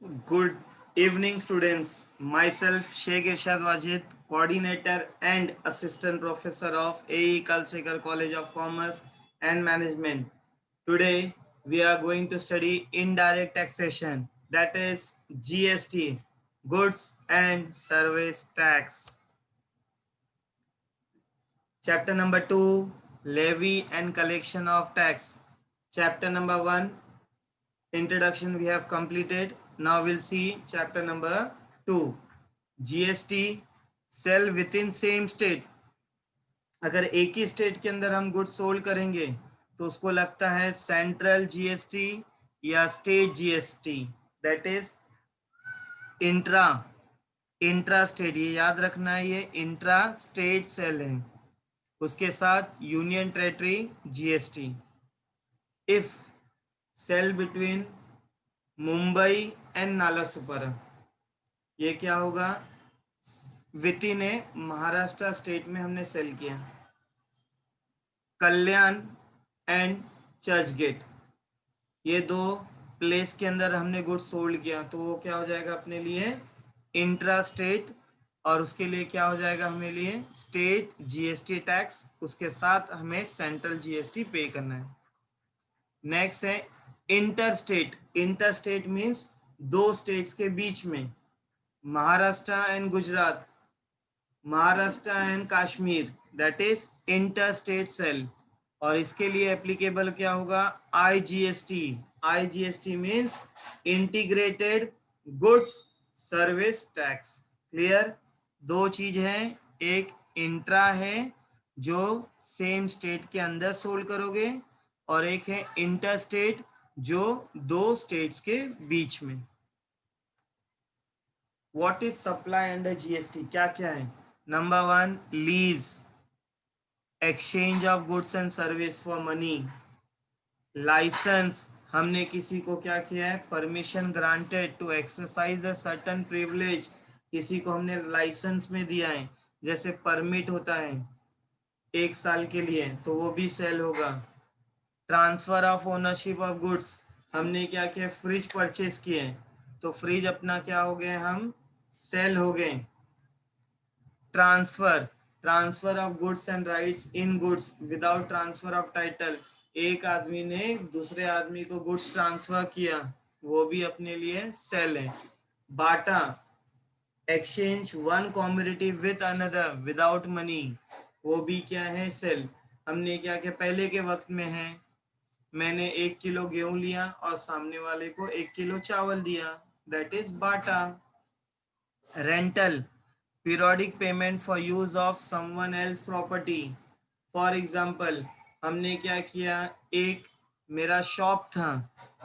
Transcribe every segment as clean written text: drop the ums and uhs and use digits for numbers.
Good evening, students. Myself, Sheikh Irshad Wajid, coordinator and assistant professor of AE Kalsekar College of Commerce and Management. Today, we are going to study indirect taxation, that is GST, Goods and Service Tax. Chapter number 2, Levy and Collection of Tax. Chapter number 1, Introduction we have completed. Now we'll see chapter number 2. GST sale within same state. अगर एक ही state के अंदर हम goods sold करेंगे तो उसको लगता है सेंट्रल जीएसटी या state GST. That is intra intra state. ये याद रखना है, ये इंट्रा स्टेट सेल है. उसके साथ union territory GST. If sale between Mumbai and Nalasopara, ये क्या होगा? Within a Maharashtra state में हमने सेल किया. कल्याण एंड चर्चगेट, ये दो प्लेस के अंदर हमने गुड्स सोल्ड किया, तो वो क्या हो जाएगा अपने लिए? Intra state. और उसके लिए क्या हो जाएगा हमें लिए? State GST tax. उसके साथ हमें सेंट्रल जीएसटी पे करना है. नेक्स्ट है inter state. Inter state means दो स्टेट्स के बीच में, Maharashtra and Gujarat, Maharashtra and Kashmir, that is inter state sale. और इसके लिए एप्लीकेबल क्या होगा? IGST. IGST means integrated goods service tax. Clear? दो चीज है, एक इंट्रा है जो सेम स्टेट के अंदर सोल्ड करोगे, और एक है इंटर स्टेट जो दो स्टेट्स के बीच में. What is supply under GST? क्या क्या है? Number 1, lease, exchange of goods and service for money. Licence, हमने किसी को क्या किया है? Permission granted to exercise a certain privilege. किसी को हमने लाइसेंस में दिया है, जैसे परमिट होता है 1 साल के लिए, तो वो भी सेल होगा. Transfer of ownership of goods, हमने क्या किया? फ्रिज परचेस किए, तो फ्रिज अपना क्या हो गए? हम सेल हो गए. Transfer, transfer of goods and rights in goods without transfer of title. एक आदमी ने दूसरे आदमी को गुड्स ट्रांसफर किया, वो भी अपने लिए सेल है. Barter, exchange one commodity with another without money, वो भी क्या है? सेल. हमने क्या किया? पहले के वक्त में है, मैंने 1 किलो गेहूं लिया और सामने वाले को 1 किलो चावल दिया, that is Bata. Rental, periodic payment for use of someone else property. For example, हमने क्या किया? एक मेरा शॉप था,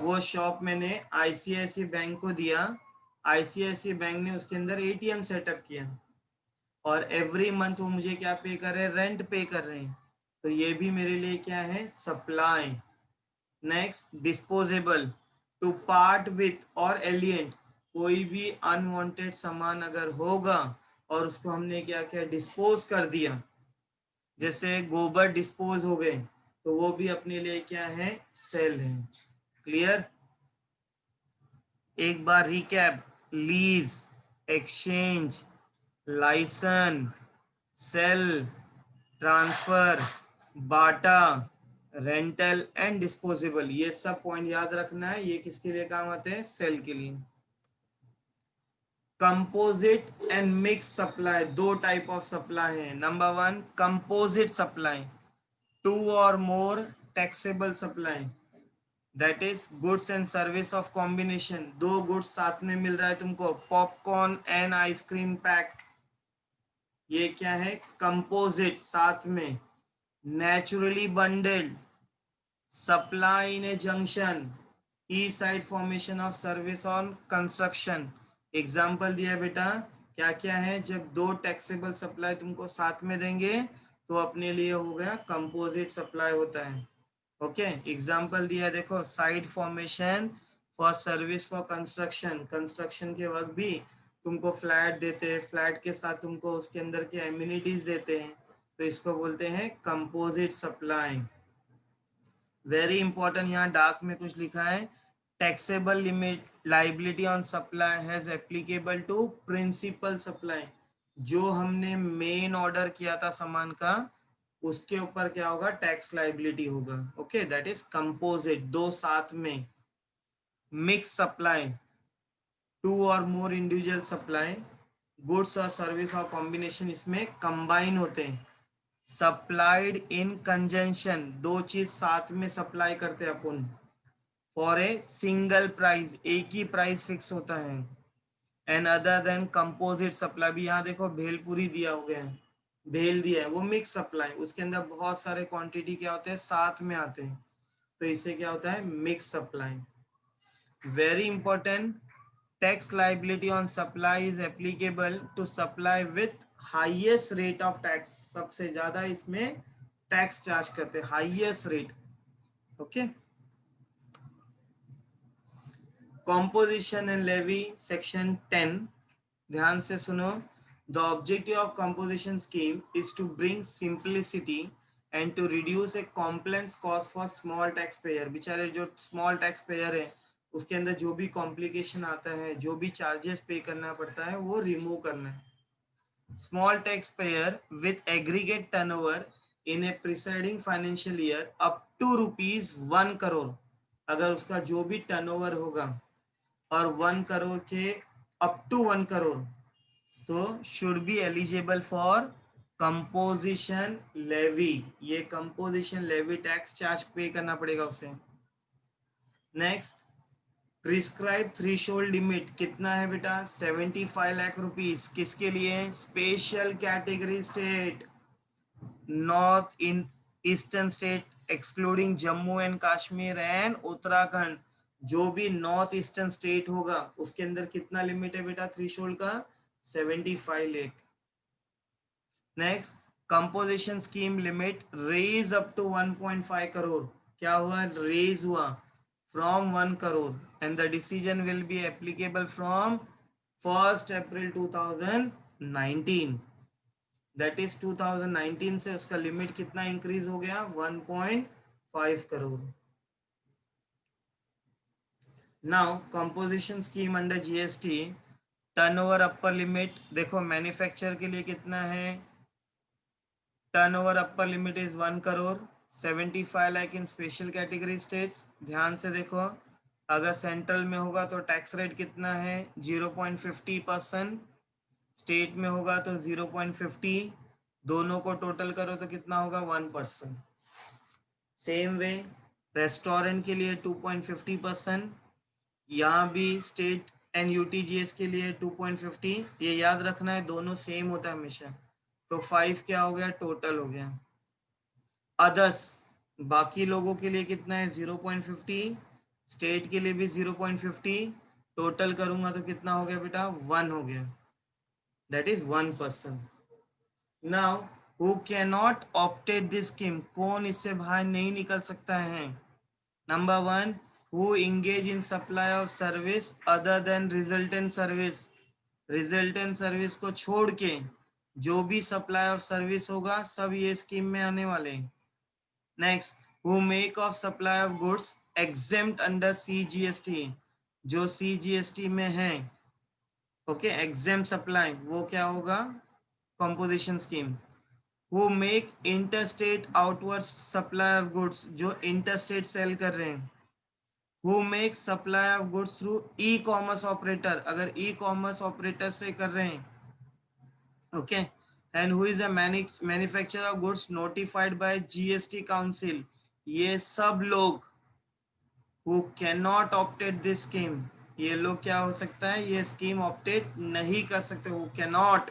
वो शॉप मैंने आईसीआईसी बैंक को दिया, आईसीआईसी बैंक ने उसके अंदर एटीएम सेटअप किया, और एवरी मंथ वो मुझे क्या पे कर रहे हैं? रेंट पे कर रहे हैं. तो ये भी मेरे लिए क्या है? Supply. Next, disposable, to part with or alienate. कोई भी अनवांटेड सामान अगर होगा और उसको हमने क्या किया? डिस्पोज कर दिया, जैसे गोबर डिस्पोज हो गए, तो वो भी अपने लिए क्या है? सेल है. क्लियर? एक बार recap: lease, exchange, licence, sale, transfer, barter, rental and disposable. ये सब पॉइंट याद रखना है. ये किसके लिए काम आते हैं? सेल के लिए. कंपोजिट एंड मिक्स सप्लाई, दो टाइप ऑफ सप्लाई है. नंबर 1, कंपोजिट सप्लाई, 2 और more taxable supply, that is goods and service of combination. दो गुड्स साथ में मिल रहा है तुमको, पॉपकॉर्न एंड आइसक्रीम पैक, ये क्या है? कंपोजिट, साथ में. Naturally bundled, supply in A junction, E side formation of service on construction. Example दिया बेटा, क्या क्या है? जब दो टैक्सेबल सप्लाई तुमको साथ में देंगे तो अपने लिए हो गया कंपोजिट सप्लाई होता है. ओके, एग्जाम्पल दिया है, देखो, side formation for service for construction. Construction के वक्त भी तुमको फ्लैट देते हैं, फ्लैट के साथ तुमको उसके अंदर के एमिनिटीज देते हैं, तो इसको बोलते हैं कंपोजिट सप्लाई. वेरी इंपॉर्टेंट, यहाँ डार्क में कुछ लिखा है, taxable limit liability on supply has applicable to principal supply. जो हमने मेन ऑर्डर किया था सामान का, उसके ऊपर क्या होगा, टैक्स लाइबिलिटी होगा. ओके, दैट इज कंपोजिट, दो साथ में. मिक्स सप्लाई, टू और मोर इंडिविजुअल सप्लाई, गुड्स और सर्विस और कॉम्बिनेशन इसमें कंबाइन होते हैं. सप्लाइड इन कंजंक्शन, दो चीज साथ में सप्लाई करते हैं अपन. फॉर ए सिंगल प्राइस, एक ही प्राइस फिक्स होता है. And other than composite supply, भी यहाँ देखो भेलपुरी दिया हो गया है, भेल दिया है, वो मिक्स सप्लाई, उसके अंदर बहुत सारे क्वांटिटी क्या होते हैं, साथ में आते हैं, तो इससे क्या होता है, mix supply. Very important, tax liability on supply is applicable to supply with highest rate of tax. सबसे ज्यादा इसमें टैक्स चार्ज करते हैं, highest rate. Okay, composition and levy section 10, ध्यान से सुनो. The objective of composition scheme is to bring simplicity and to reduce a complex cost for small tax payer. बेचारे जो स्मॉल टैक्स पेयर है, उसके अंदर जो भी कॉम्प्लिकेशन आता है, जो भी चार्जेस पे करना पड़ता है, वो रिमूव करना है. Small tax pair with aggregate turnover in A presiding financial year up to ₹1 crore, अगर उसका जो भी टर्नओवर होगा और 1 करोड़ के अप टू 1 करोड़, तो should be eligible for composition levy. ये composition levy tax charge pay करना पड़ेगा उसे. नेक्स्ट, प्रिस्क्राइब थ्रेशोल्ड लिमिट कितना है बेटा, 75 लाख रुपीस. किसके लिए, special category state, north in eastern state excluding Jammu and Kashmir and Uttarakhand. जो भी नॉर्थ ईस्टर्न स्टेट होगा, उसके अंदर कितना लिमिट है बेटा थ्रेशोल्ड का, 75 lakh. Next, composition scheme limit raise up to 1.5 crore. क्या हुआ, रेज हुआ from 1 crore and the decision will be applicable from 1 April 2019. That is 2019 से उसका लिमिट कितना इंक्रीज हो गया, 1.5 crore. Now composition scheme under GST, turnover upper limit देखो, मैन्युफैक्चर के लिए कितना है, turnover upper limit is 1 crore, 75 lakh in special category states. ध्यान से देखो, अगर सेंट्रल में होगा तो टैक्स रेट कितना है, 0.50%, स्टेट में होगा तो 0.50, दोनों को टोटल करो तो कितना होगा, 1%. सेम वे रेस्टोरेंट के लिए 2.50%, यहाँ भी स्टेट एंड यूटीजीएस के लिए 2.50. ये याद रखना है, दोनों सेम होता है हमेशा. तो 5 क्या हो गया, टोटल हो गया. अदर्स, बाकी लोगों के लिए कितना है, 0.50, स्टेट के लिए भी 0.50, टोटल करूंगा तो कितना हो गया बेटा, 1 हो गया. That is 1%. Now who can not opted this scheme, कौन इससे बाहर नहीं निकल सकता है. Number 1, who engage in supply of service other than resultant service. Resultant service को छोड़ के जो भी सप्लाई ऑफ सर्विस होगा, सब ये स्कीम में आने वाले. Next, who make of supply of goods exempt under CGST, जो CGST में है. ओके, एग्जेम्प्ट सप्लाई वो क्या होगा, composition scheme. Who make interstate outward supply of goods, जो इंटरस्टेट सेल कर रहे हैं. Who make supply of goods through e commerce operator, अगर ई कॉमर्स ऑपरेटर से कर रहे हैं. Okay, and who is a manufacturer of goods notified by GST council. ये सब लोग who can not opted this scheme, ये लोग क्या हो सकता है, ये स्कीम ऑप्टेड नहीं कर सकते, who can not.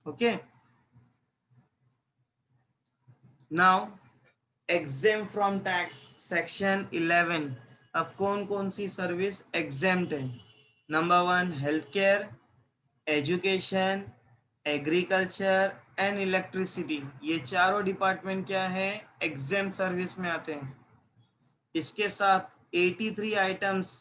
Okay, now exempt from tax section 11. अब कौन कौन सी सर्विस एग्जेम्प्ट है. Number 1, health care, education, agriculture and electricity. ये चारों डिपार्टमेंट क्या है, एग्जेम्प्ट सर्विस में आते हैं. इसके साथ 83 items,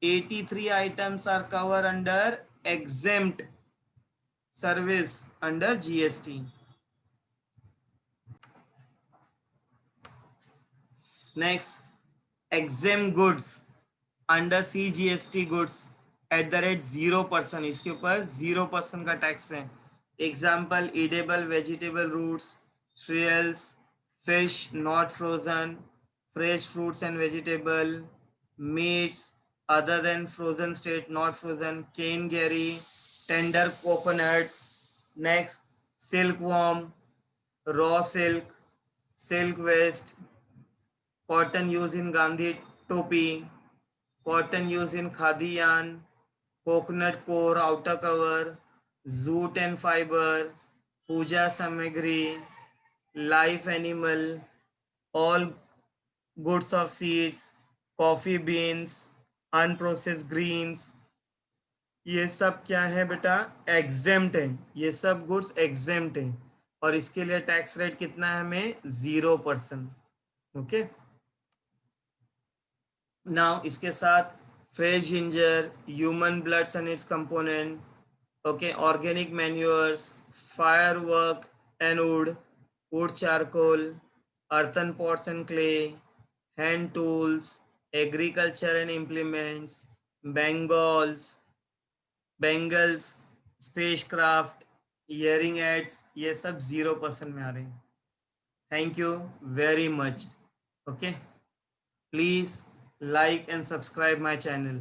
83 items are cover under exempt service under GST. Next, exempt goods under CGST goods @ 0%, इसके ऊपर 0% का टैक्स है। Example edible vegetable roots, cereals, fish not frozen, fresh fruits and vegetable, meats other than frozen state, not frozen, cane gary, tender coconut. Next, silkworm, raw silk, silk waste, cotton used in Gandhi topi, cotton used in khadi yarn, coconut core outer cover, jute and fiber, puja samagri, live animal, all goods of seeds, coffee beans, unprocessed greens, ये सब क्या है बेटा, exempt है। ये सब goods exempt है और इसके लिए टैक्स रेट कितना है हमें, 0%। ओके, नाउ इसके साथ fresh ginger, human bloods and its component, okay, organic manures, fire work and wood charcoal, earthen pots and clay, hand tools, agriculture and implements, bangles, spacecraft, hearing aids, ये सब 0% में आ रहे हैं। Thank you very much. Okay, please like and subscribe my channel.